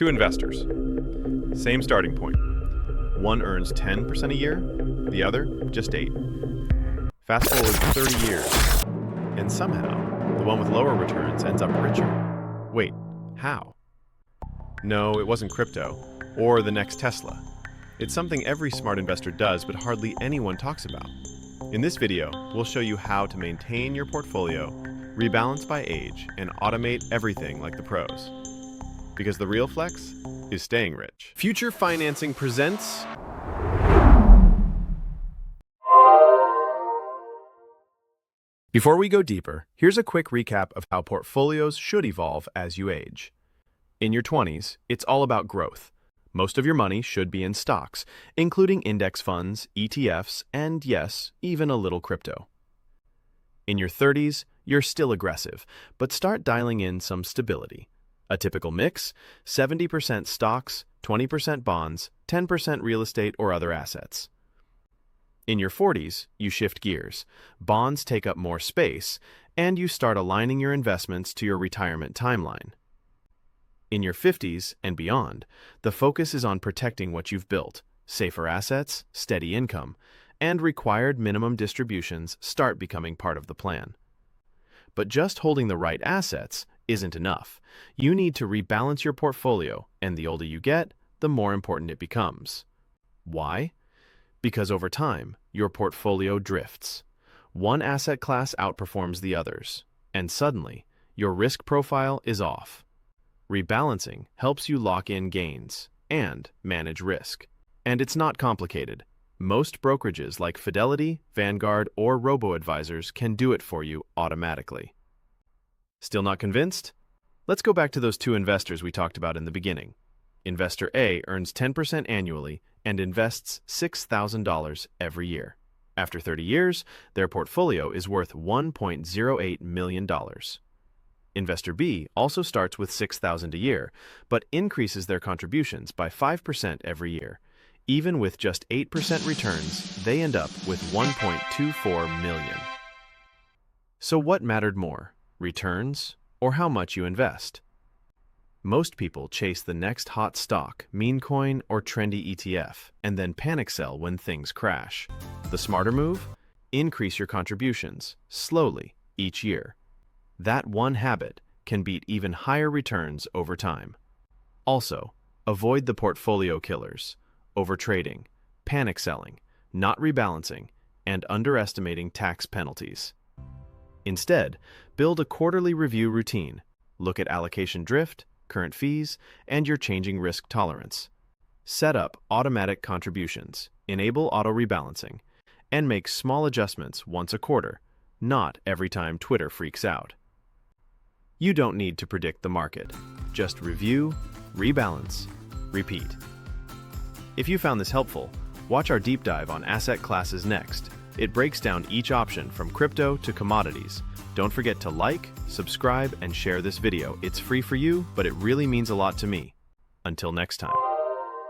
Two investors. Same starting point. One earns 10% a year, the other just 8. Fast forward 30 years, and somehow, the one with lower returns ends up richer. Wait, how? No, it wasn't crypto, or the next Tesla. It's something every smart investor does, but hardly anyone talks about. In this video, we'll show you how to maintain your portfolio, rebalance by age, and automate everything like the pros. Because the real flex is staying rich. Future Financing presents... Before we go deeper, here's a quick recap of how portfolios should evolve as you age. In your 20s, it's all about growth. Most of your money should be in stocks, including index funds, ETFs, and yes, even a little crypto. In your 30s, you're still aggressive, but start dialing in some stability. A typical mix: 70% stocks, 20% bonds, 10% real estate or other assets. In your 40s, you shift gears. Bonds take up more space, and you start aligning your investments to your retirement timeline. In your 50s and beyond, the focus is on protecting what you've built. Safer assets, steady income, and required minimum distributions start becoming part of the plan. But just holding the right assets isn't enough. You need to rebalance your portfolio, and the older you get, the more important it becomes. Why? Because over time, your portfolio drifts. One asset class outperforms the others, and suddenly, your risk profile is off. Rebalancing helps you lock in gains and manage risk. And it's not complicated. Most brokerages like Fidelity, Vanguard, or robo-advisors can do it for you automatically. Still not convinced? Let's go back to those two investors we talked about in the beginning. Investor A earns 10% annually and invests $6,000 every year. After 30 years, their portfolio is worth $1.08 million. Investor B also starts with $6,000 a year, but increases their contributions by 5% every year. Even with just 8% returns, they end up with $1.24 million. So what mattered more, returns or how much you invest? Most people chase the next hot stock, meme coin, or trendy ETF, and then panic sell when things crash. The smarter move? Increase your contributions, slowly, each year. That one habit can beat even higher returns over time. Also, avoid the portfolio killers: overtrading, panic selling, not rebalancing, and underestimating tax penalties. Instead, build a quarterly review routine. Look at allocation drift, current fees, and your changing risk tolerance. Set up automatic contributions, enable auto-rebalancing, and make small adjustments once a quarter, not every time Twitter freaks out. You don't need to predict the market. Just review, rebalance, repeat. If you found this helpful, watch our deep dive on asset classes next. It breaks down each option from crypto to commodities. Don't forget to like, subscribe, and share this video. It's free for you, but it really means a lot to me. Until next time.